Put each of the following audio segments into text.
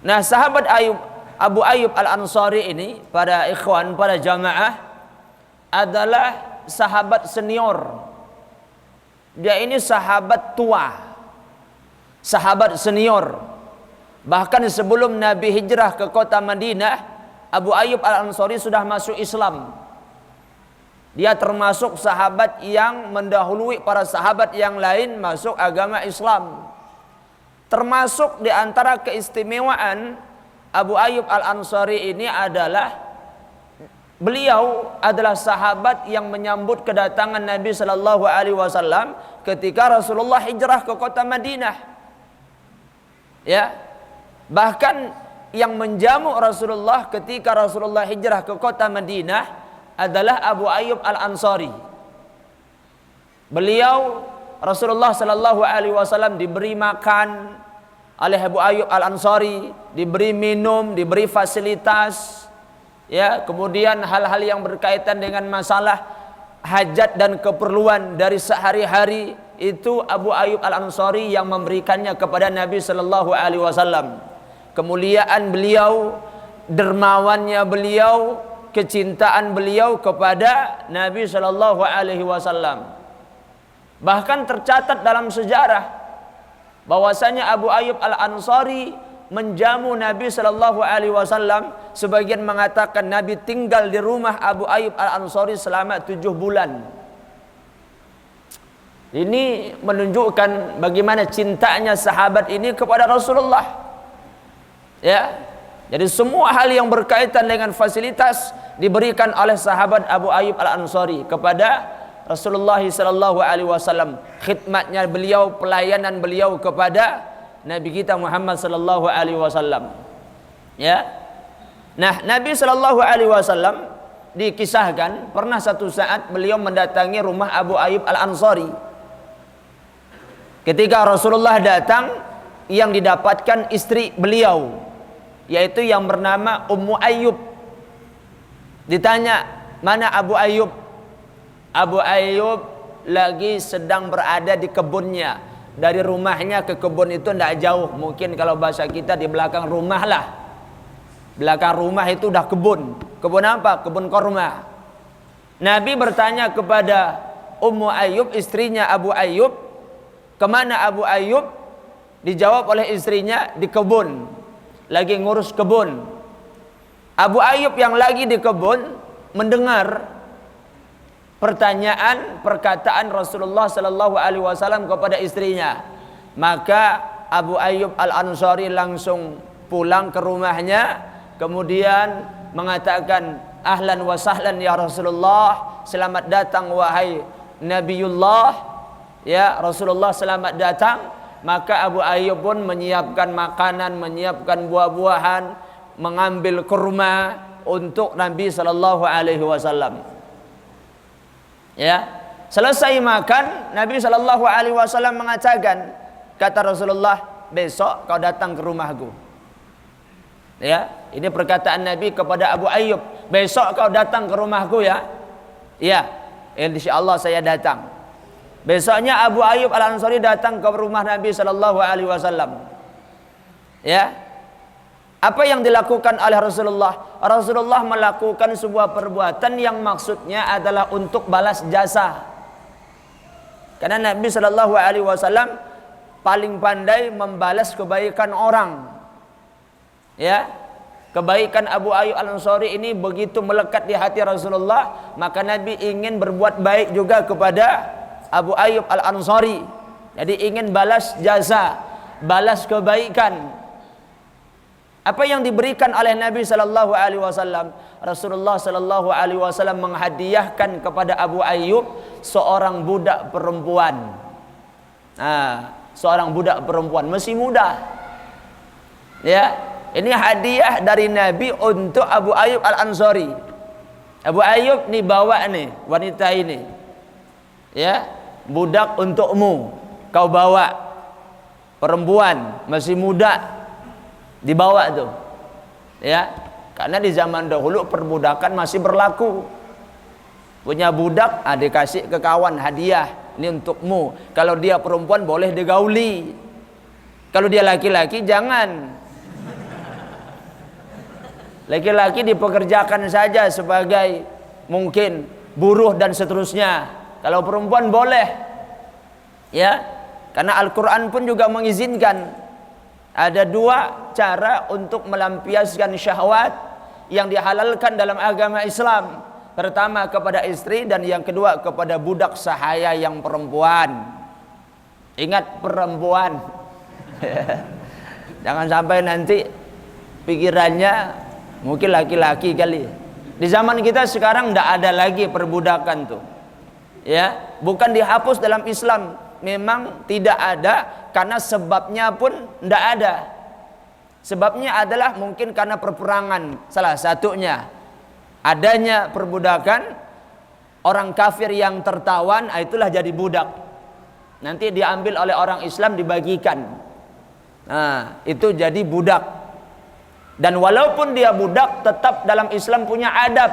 Nah, sahabat Abu Ayyub Al-Ansari ini, para ikhwan, para jamaah, adalah sahabat senior. Dia ini sahabat tua, sahabat senior. Bahkan sebelum Nabi hijrah ke kota Madinah, Abu Ayyub Al-Ansari sudah masuk Islam. Dia termasuk sahabat yang mendahului para sahabat yang lain masuk agama Islam. Termasuk di antara keistimewaan Abu Ayyub Al-Ansari ini adalah beliau adalah sahabat yang menyambut kedatangan Nabi Sallallahu Alaihi Wasallam ketika Rasulullah hijrah ke kota Madinah. Ya, bahkan yang menjamu Rasulullah ketika Rasulullah hijrah ke kota Madinah adalah Abu Ayyub Al-Ansari. Beliau, Rasulullah Sallallahu Alaihi Wasallam diberi makan oleh Abu Ayyub Al-Ansari, diberi minum, diberi fasilitas. Ya, kemudian hal-hal yang berkaitan dengan masalah hajat dan keperluan dari sehari-hari itu Abu Ayyub Al-Ansari yang memberikannya kepada Nabi Sallallahu Alaihi Wasallam. Kemuliaan beliau, dermawannya beliau, kecintaan beliau kepada Nabi Sallallahu Alaihi Wasallam. Bahkan tercatat dalam sejarah bahwasanya Abu Ayyub Al-Ansari menjamu Nabi Sallallahu Alaihi Wasallam. Sebagian mengatakan Nabi tinggal di rumah Abu Ayyub Al-Ansari selama 7 bulan. Ini menunjukkan bagaimana cintanya sahabat ini kepada Rasulullah. Ya, jadi semua hal yang berkaitan dengan fasilitas diberikan oleh sahabat Abu Ayyub Al-Ansari kepada Rasulullah Sallallahu Alaihi Wasallam. Khidmatnya beliau, pelayanan beliau kepada Nabi kita Muhammad Sallallahu Alaihi Wasallam. Ya, nah Nabi Sallallahu Alaihi Wasallam dikisahkan pernah satu saat beliau mendatangi rumah Abu Ayyub Al-Ansari. Ketika Rasulullah datang, yang didapatkan istri beliau, yaitu yang bernama Ummu Ayyub. Ditanya, mana Abu Ayyub? Abu Ayyub lagi sedang berada di kebunnya. Dari rumahnya ke kebun itu tidak jauh. Mungkin kalau bahasa kita di belakang rumah lah. Belakang rumah itu udah kebun. Kebun apa? Kebun korma. Nabi bertanya kepada Ummu Ayyub, istrinya Abu Ayyub, kemana Abu Ayyub? Dijawab oleh istrinya, di kebun. Lagi ngurus kebun. Abu Ayyub yang lagi di kebun mendengar perkataan Rasulullah Sallallahu Alaihi Wasallam kepada istrinya. Maka Abu Ayyub Al-Ansari langsung pulang ke rumahnya, kemudian mengatakan, ahlan wa sahlan ya Rasulullah, selamat datang wahai Nabiullah. Ya Rasulullah, selamat datang. Maka Abu Ayyub pun menyiapkan makanan, menyiapkan buah-buahan, mengambil kurma untuk Nabi Sallallahu Alaihi Wasallam. Ya, selesai makan, Nabi Sallallahu Alaihi Wasallam mengatakan, kata Rasulullah, besok kau datang ke rumahku. Ya, ini perkataan Nabi kepada Abu Ayyub, besok kau datang ke rumahku ya. Ya, insyaallah saya datang. Besoknya Abu Ayyub Al-Ansari datang ke rumah Nabi Sallallahu Alaihi Wasallam. Ya, apa yang dilakukan oleh Rasulullah? Rasulullah melakukan sebuah perbuatan yang maksudnya adalah untuk balas jasa. Karena Nabi Sallallahu Alaihi Wasallam paling pandai membalas kebaikan orang. Ya, kebaikan Abu Ayyub Al-Ansari ini begitu melekat di hati Rasulullah, maka Nabi ingin berbuat baik juga kepada Abu Ayyub Al-Ansari. Jadi ingin balas jasa, balas kebaikan. Apa yang diberikan oleh Nabi Sallallahu Alaihi Wasallam? Rasulullah Sallallahu Alaihi Wasallam menghadiahkan kepada Abu Ayyub seorang budak perempuan. Nah, seorang budak perempuan masih muda. Ya, ini hadiah dari Nabi untuk Abu Ayyub Al-Ansari. Abu Ayyub nih bawa nih wanita ini. Ya, budak untukmu. Kau bawa perempuan masih muda. Dibawa tuh, ya, karena di zaman dahulu perbudakan masih berlaku. Punya budak, dikasih ke kawan hadiah, ini untukmu. Kalau dia perempuan boleh digauli, kalau dia laki-laki jangan. Laki-laki dipekerjakan saja sebagai mungkin buruh dan seterusnya. Kalau perempuan boleh, ya, karena Al-Quran pun juga mengizinkan. Ada dua cara untuk melampiaskan syahwat yang dihalalkan dalam agama Islam. Pertama kepada istri, dan yang kedua kepada budak sahaya yang perempuan. Ingat, perempuan. Jangan sampai nanti pikirannya mungkin laki-laki kali. Di zaman kita sekarang tidak ada lagi perbudakan tuh. Ya, bukan dihapus dalam Islam, memang tidak ada karena sebabnya pun tidak ada. Sebabnya adalah mungkin karena perperangan, salah satunya adanya perbudakan. Orang kafir yang tertawan, itulah jadi budak. Nanti diambil oleh orang Islam, dibagikan. Nah, itu jadi budak. Dan walaupun dia budak, tetap dalam Islam punya adab.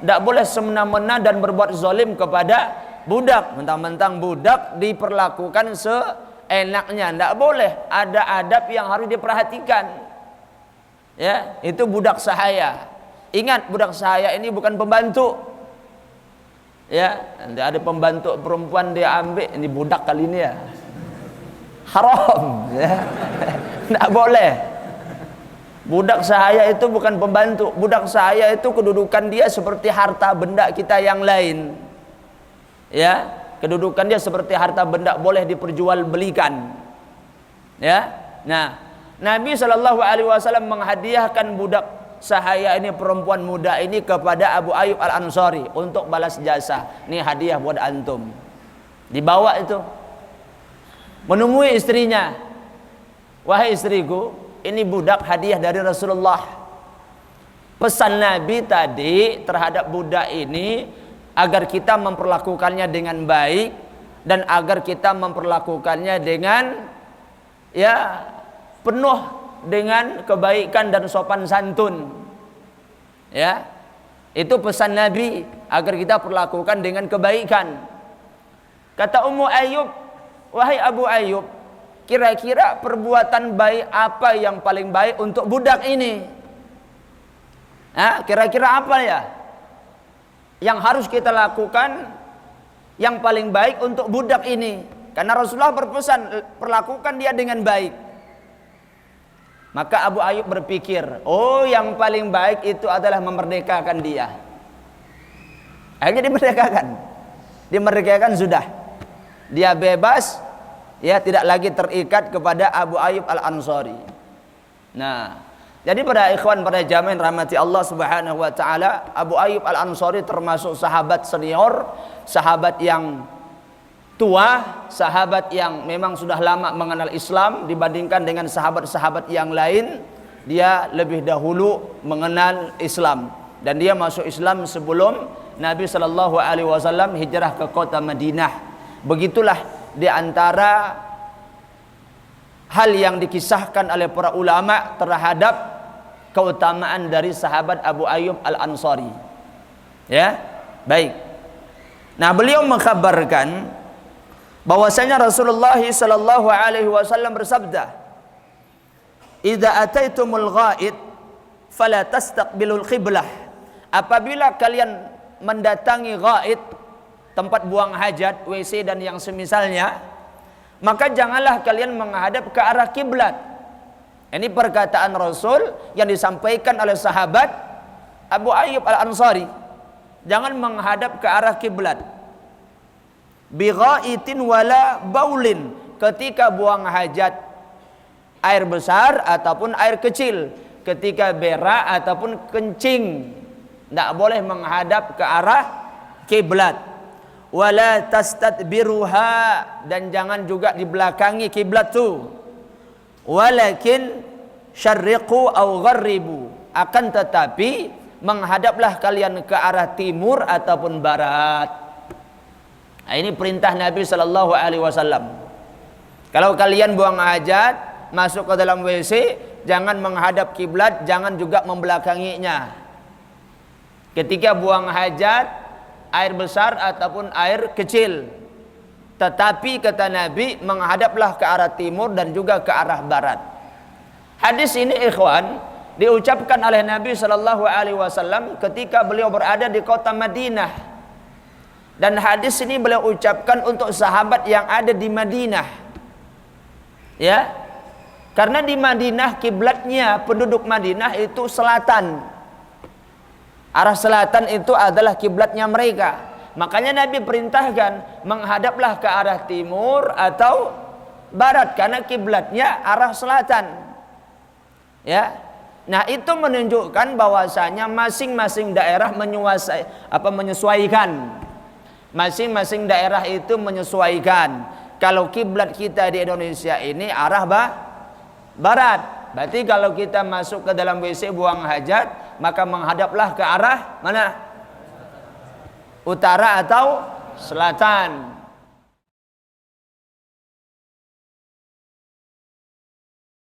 Tidak boleh semena-mena dan berbuat zalim kepada budak. Mentang-mentang budak diperlakukan seenaknya, tidak boleh. Ada adab yang harus diperhatikan. Ya, itu budak sahaya. Ingat, budak sahaya ini bukan pembantu. Ya, nanti ada pembantu perempuan dia ambil, ini budak kali ini ya. Haram, ya. Tidak boleh. Budak sahaya itu bukan pembantu. Budak sahaya itu kedudukan dia seperti harta benda kita yang lain. Ya, kedudukan dia seperti harta benda, boleh diperjualbelikan. Ya. Nah, Nabi SAW menghadiahkan budak sahaya ini, perempuan muda ini, kepada Abu Ayyub Al-Ansari untuk balas jasa. Ini hadiah buat antum. Dibawa itu, menemui istrinya. Wahai istriku, ini budak hadiah dari Rasulullah. Pesan Nabi tadi terhadap budak ini agar kita memperlakukannya dengan baik, dan agar kita memperlakukannya dengan, ya, penuh dengan kebaikan dan sopan santun. Ya, itu pesan Nabi, agar kita perlakukan dengan kebaikan. Kata Ummu Ayyub, wahai Abu Ayyub, kira-kira perbuatan baik apa yang paling baik untuk budak ini? Kira-kira apa ya yang harus kita lakukan yang paling baik untuk budak ini? Karena Rasulullah berpesan, perlakukan dia dengan baik. Maka Abu Ayyub berpikir, oh, yang paling baik itu adalah memerdekakan dia. Akhirnya dimerdekakan sudah. Dia bebas, ya, tidak lagi terikat kepada Abu Ayyub Al-Ansari. Nah, jadi pada ikhwan, pada jamaah rahmati Allah Subhanahu wa taala, Abu Ayyub Al-Ansari termasuk sahabat senior, sahabat yang tua, sahabat yang memang sudah lama mengenal Islam dibandingkan dengan sahabat-sahabat yang lain. Dia lebih dahulu mengenal Islam, dan dia masuk Islam sebelum Nabi sallallahu alaihi wasallam hijrah ke kota Madinah. Begitulah di antara hal yang dikisahkan oleh para ulama terhadap keutamaan dari sahabat Abu Ayyub Al-Ansari. Ya, baik. Nah, beliau mengkhabarkan bahwasanya Rasulullah sallallahu alaihi wasallam bersabda, "Idza ataitumul ghaid fala tastaqbilul qiblah." Apabila kalian mendatangi ghaid, tempat buang hajat, WC dan yang semisalnya, maka janganlah kalian menghadap ke arah kiblat. Ini perkataan Rasul yang disampaikan oleh sahabat Abu Ayyub Al-Ansari. Jangan menghadap ke arah kiblat. Bi ghaitin wala baulin, ketika buang hajat, air besar ataupun air kecil, ketika berak ataupun kencing, tidak boleh menghadap ke arah kiblat. Wala tastadbiruha, dan jangan juga di belakangi kiblat tu. Walakin syarriqu au gharribu, akan tetapi menghadaplah kalian ke arah timur ataupun barat. Nah, ini perintah Nabi sallallahu alaihi wasallam. Kalau kalian buang hajat, masuk ke dalam WC, jangan menghadap kiblat, jangan juga membelakanginya. Ketika buang hajat, air besar ataupun air kecil, tetapi kata Nabi, menghadaplah ke arah timur dan juga ke arah barat. Hadis ini ikhwan diucapkan oleh Nabi Shallallahu Alaihi Wasallam ketika beliau berada di kota Madinah. Dan hadis ini beliau ucapkan untuk sahabat yang ada di Madinah. Ya, karena di Madinah kiblatnya penduduk Madinah itu selatan. Arah selatan itu adalah kiblatnya mereka. Makanya Nabi perintahkan menghadaplah ke arah timur atau barat karena kiblatnya arah selatan. Ya. Nah, itu menunjukkan bahwasanya masing-masing daerah menyesuaikan. Masing-masing daerah itu menyesuaikan. Kalau kiblat kita di Indonesia ini arah barat. Berarti kalau kita masuk ke dalam WC buang hajat, maka menghadaplah ke arah mana? Utara atau selatan.